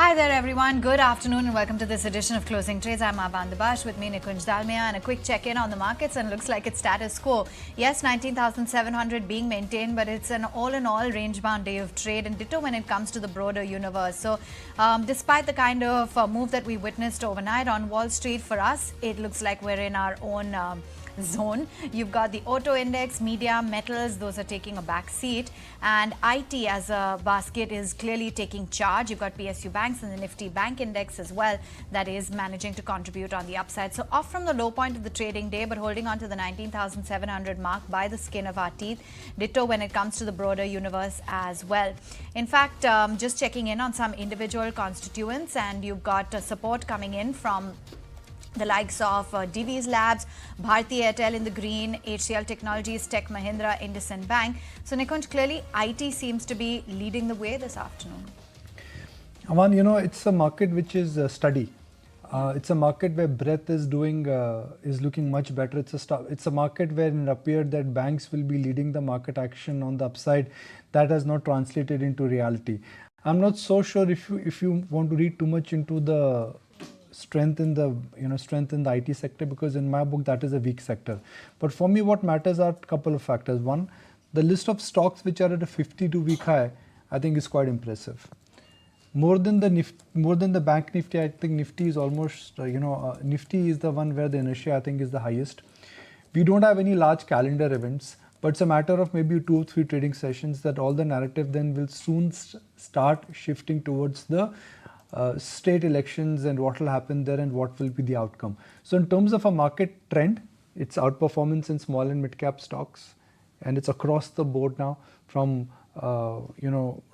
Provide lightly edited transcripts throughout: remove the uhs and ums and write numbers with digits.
Hi there everyone, good afternoon and welcome to this edition of Closing Trades. I'm Aban Dabash, with me Nikunj Dalmia, and a quick check-in on the markets, and it looks like it's status quo. Yes, 19,700 being maintained, but it's an all-in-all range-bound day of trade, and ditto when it comes to the broader universe. So despite the kind of move that we witnessed overnight on Wall Street, for us, it looks like we're in our own zone. You've got the auto index, media, metals, those are taking a back seat, and IT as a basket is clearly taking charge. You've got PSU banks and the Nifty Bank Index as well that is managing to contribute on the upside. So off from the low point of the trading day, but holding on to the 19,700 mark by the skin of our teeth. Ditto when it comes to the broader universe as well. In fact, just checking in on some individual constituents, and you've got support coming in from the likes of Divi's Labs, Bharti Airtel in the green, HCL Technologies, Tech Mahindra, IndusInd Bank. So Nikunj, clearly IT seems to be leading the way this afternoon. Aman, it's a market which is steady. It's a market where breadth is looking much better. It's a market where it appeared that banks will be leading the market action on the upside. That has not translated into reality. I'm not so sure if you want to read too much into the strength in the IT sector, because in my book that is a weak sector. But for me, what matters are a couple of factors. One, the list of stocks which are at a 52-week high, I think is quite impressive. More than the bank Nifty, I think Nifty is almost Nifty is the one where the inertia I think is the highest. We don't have any large calendar events, but it's a matter of maybe 2 or 3 trading sessions that all the narrative then will soon start shifting towards the state elections and what will happen there and what will be the outcome. So in terms of a market trend, it's outperformance in small and mid cap stocks, and it's across the board now, from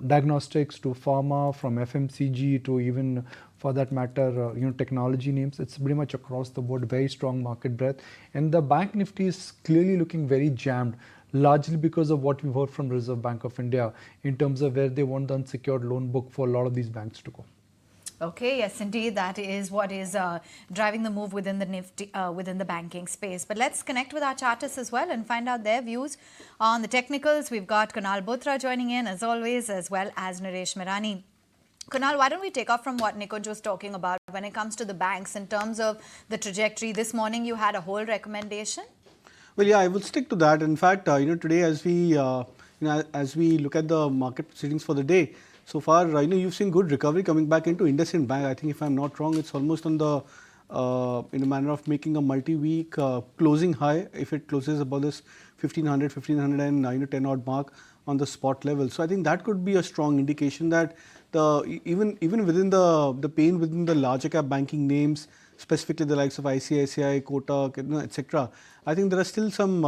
diagnostics to pharma, from FMCG to even for that matter technology names. It's pretty much across the board, very strong market breadth. And the bank Nifty is clearly looking very jammed, largely because of what we've heard from Reserve Bank of India in terms of where they want the unsecured loan book for a lot of these banks to go. Okay, yes, indeed, that is what is driving the move within the Nifty, within the banking space. But let's connect with our chartists as well and find out their views on the technicals. We've got Kunal Bothra joining in as always, as well as Nooresh Merani. Kunal, why don't we take off from what Nikunj was talking about when it comes to the banks in terms of the trajectory? This morning you had a whole recommendation. Well, yeah, I will stick to that. In fact, today as we look at the market proceedings for the day, so far, you've seen good recovery coming back into IndusInd Bank. I think if I'm not wrong, it's almost on the in a manner of making a multi-week closing high. If it closes above this 1510 odd mark on the spot level, so I think that could be a strong indication that even within the pain within the larger cap banking names, specifically the likes of ICICI, Kotak, etc. I think there are still some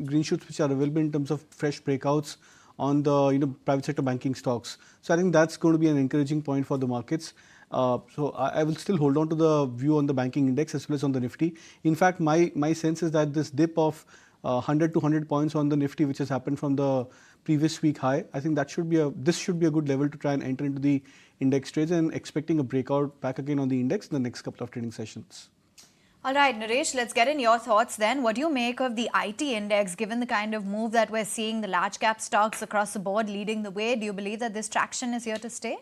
green shoots which are available in terms of fresh breakouts on the private sector banking stocks. So I think that's going to be an encouraging point for the markets. So I will still hold on to the view on the banking index as well as on the Nifty. In fact, my sense is that this dip of 100 to 100 points on the Nifty, which has happened from the previous week high, I think this should be a good level to try and enter into the index trades, and expecting a breakout back again on the index in the next couple of trading sessions. All right, Nooresh, let's get in your thoughts then. What do you make of the IT index, given the kind of move that we're seeing, the large cap stocks across the board leading the way? Do you believe that this traction is here to stay?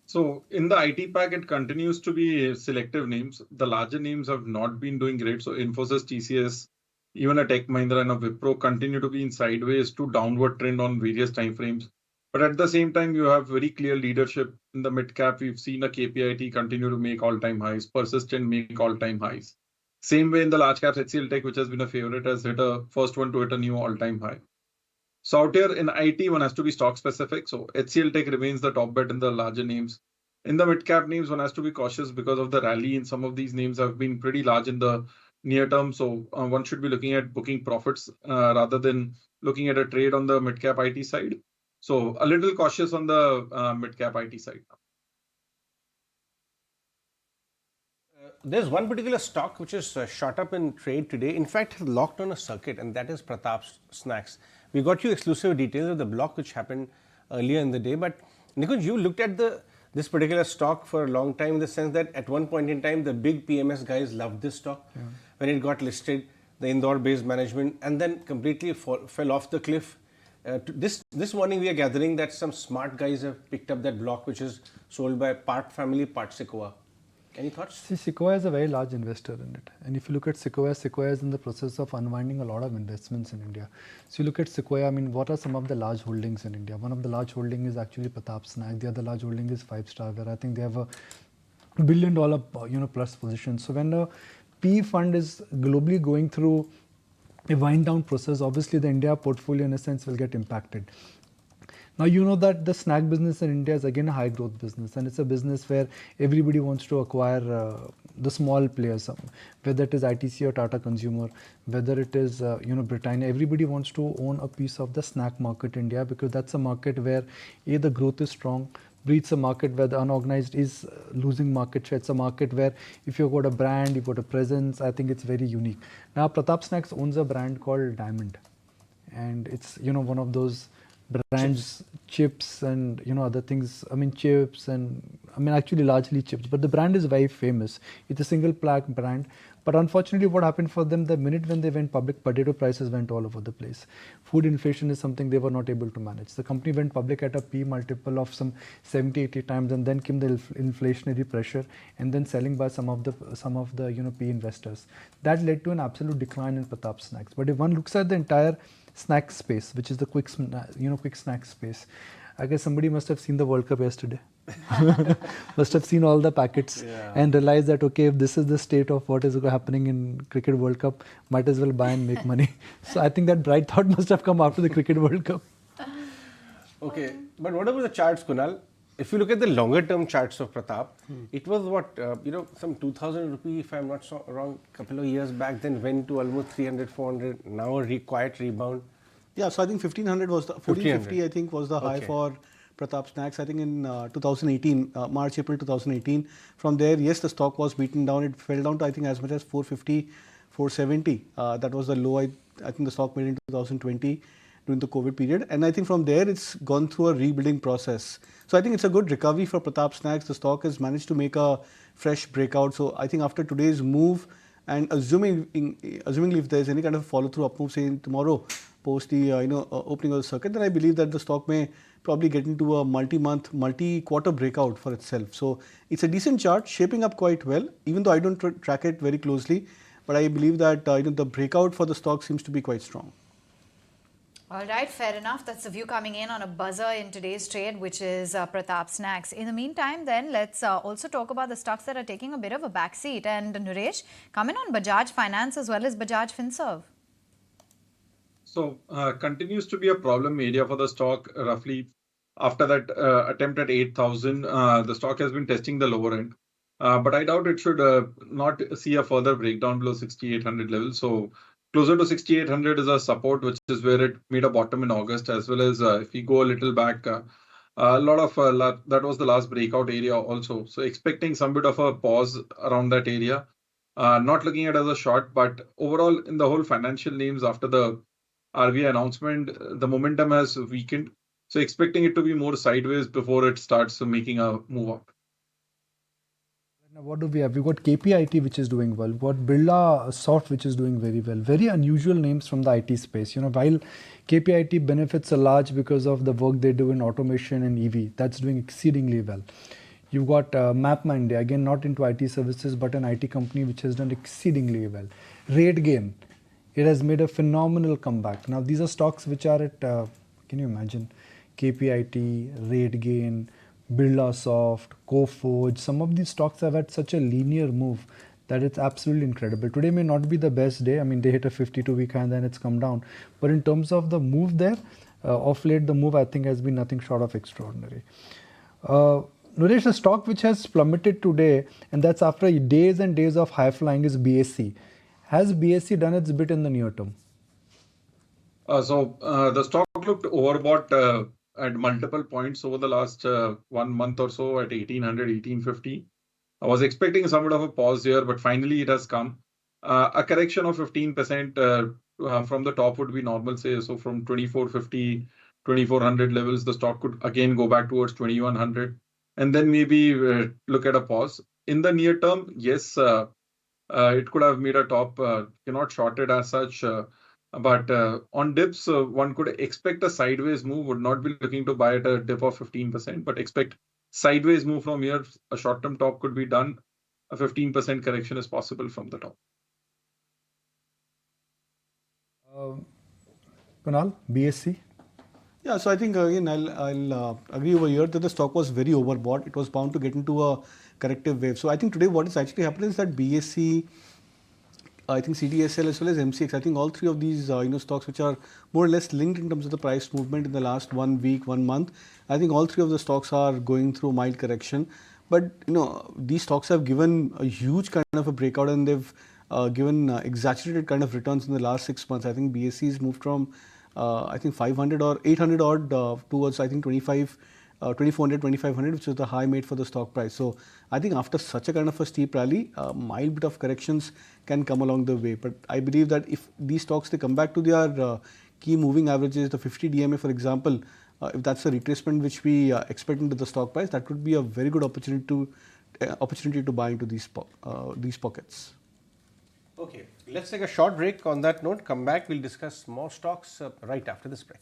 So in the IT pack, it continues to be selective names. The larger names have not been doing great. So Infosys, TCS, even a Tech Mahindra and a Wipro continue to be in sideways to downward trend on various timeframes. But at the same time, you have very clear leadership in the mid cap. We've seen a KPIT continue to make all-time highs, persistent make all-time highs. Same way in the large caps, HCL Tech, which has been a favorite, has hit a first one to hit a new all-time high. So out here in IT, one has to be stock specific. So HCL Tech remains the top bet in the larger names. In the mid cap names, one has to be cautious because of the rally in some of these names have been pretty large in the near term. So one should be looking at booking profits rather than looking at a trade on the mid cap IT side. So a little cautious on the mid-cap IT side. There's one particular stock which is shot up in trade today. In fact, has locked on a circuit, and that is Pratap Snacks. We got you exclusive details of the block which happened earlier in the day. But Nikunj, you looked at this particular stock for a long time, in the sense that at one point in time, the big PMS guys loved this stock. Yeah. When it got listed, the Indore-based management, and then completely fell off the cliff. This morning we are gathering that some smart guys have picked up that block which is sold by part family, part Sequoia. Any thoughts? See, Sequoia is a very large investor in it. And if you look at Sequoia, Sequoia is in the process of unwinding a lot of investments in India. So you look at Sequoia, I mean, what are some of the large holdings in India? One of the large holdings is actually Pratap Snack. The other large holding is Five Star, where I think they have a $1 billion plus position. So when a PE fund is globally going through a wind down process, obviously the India portfolio in a sense will get impacted. Now you know that the snack business in India is again a high growth business, and it's a business where everybody wants to acquire the small players, whether it is ITC or Tata Consumer, whether it is Britannia. Everybody wants to own a piece of the snack market in India because that's a market where A, the growth is strong. B, it's a market where the unorganized is losing market share. It's a market where if you've got a brand, you've got a presence, I think it's very unique. Now Pratap Snacks owns a brand called Diamond, and it's one of those brands, chips and other things. I mean chips and actually largely chips, but the brand is very famous. It's a single plaque brand, but unfortunately what happened for them, the minute when they went public, potato prices went all over the place. Food inflation is something they were not able to manage. The company went public at a P multiple of some 70-80 times, and then came the inflationary pressure, and then selling by some of the P investors. That led to an absolute decline in Pratap Snacks. But if one looks at the entire snack space, which is the quick snack space, I guess somebody must have seen the World Cup yesterday. Must have seen all the packets and realized that okay, if this is the state of what is happening in Cricket World Cup, might as well buy and make money. So I think that bright thought must have come after the Cricket World Cup. Okay, but what about the charts, Kunal? If you look at the longer term charts of Pratap, it was what, some 2,000 rupee, if I'm not wrong, a couple of years back, then went to almost 300, 400, now a quiet rebound. Yeah, so I think 1500 was the 1450 I think was the high for Pratap Snacks. I think in 2018, March, April 2018. From there, yes, the stock was beaten down. It fell down to I think as much as 450, 470. That was the low I think the stock made in 2020 during the COVID period. And I think from there, it's gone through a rebuilding process. So I think it's a good recovery for Pratap Snacks. The stock has managed to make a fresh breakout. So I think after today's move, and assumingly if there's any kind of follow through up move, say tomorrow post the opening of the circuit, then I believe that the stock may probably get into a multi-month, multi-quarter breakout for itself. So it's a decent chart, shaping up quite well, even though I don't track it very closely. But I believe that the breakout for the stock seems to be quite strong. All right, fair enough. That's the view coming in on a buzzer in today's trade, which is Pratap Snacks. In the meantime, then, let's also talk about the stocks that are taking a bit of a backseat. And Nooresh, come in on Bajaj Finance as well as Bajaj Finserv. So continues to be a problem area for the stock. Roughly after that attempt at 8,000, the stock has been testing the lower end. But I doubt it should not see a further breakdown below 6,800 levels. So closer to 6,800 is a support, which is where it made a bottom in August, as well as if we go a little back, a lot of that was the last breakout area also. So expecting some bit of a pause around that area. Not looking at it as a short, but overall in the whole financial names after the RBI announcement, the momentum has weakened. So expecting it to be more sideways before it starts making a move up. Now what do we have? We've got KPIT, which is doing well. We've got Birla Soft, which is doing very well. Very unusual names from the IT space. While KPIT benefits are large because of the work they do in automation and EV, that's doing exceedingly well. You've got MapMyIndia, again not into IT services, but an IT company which has done exceedingly well. RateGain, it has made a phenomenal comeback. Now these are stocks which are at, can you imagine, KPIT, RateGain, Birla Soft, Coforge. Some of these stocks have had such a linear move that it's absolutely incredible. Today may not be the best day. I mean, they hit a 52-week high and then it's come down. But in terms of the move there, of late the move I think has been nothing short of extraordinary. Nooresh, the stock which has plummeted today, and that's after days and days of high flying, is BSC. Has BSC done its bit in the near term? So the stock looked overbought at multiple points over the last 1 month or so at 1800, 1850. I was expecting some bit of a pause here, but finally it has come. A correction of 15% from the top would be normal, say. So from 2450, 2400 levels, the stock could again go back towards 2100 and then maybe look at a pause. In the near term, yes, it could have made a top, cannot short it as such. But on dips, one could expect a sideways move, would not be looking to buy at a dip of 15%, but expect sideways move from here. A short-term top could be done. A 15% correction is possible from the top. Kunal, BSC. Yeah, so I think again I'll agree over here that the stock was very overbought. It was bound to get into a corrective wave. So I think today what is actually happening is that BSC, I think CDSL as well as MCX, I think all three of these stocks which are more or less linked in terms of the price movement in the last 1 week, 1 month. I think all three of the stocks are going through mild correction. But these stocks have given a huge kind of a breakout, and they've given exaggerated kind of returns in the last 6 months. I think BSC has moved from I think 500 or 800 odd towards I think 2400, 2500, which is the high made for the stock price. So I think after such a kind of a steep rally, a mild bit of corrections can come along the way. But I believe that if these stocks they come back to their key moving averages, the 50 DMA for example, if that's a retracement which we expect into the stock price, that would be a very good opportunity to buy into these pockets. Okay, let's take a short break on that note. Come back, we'll discuss more stocks right after this break.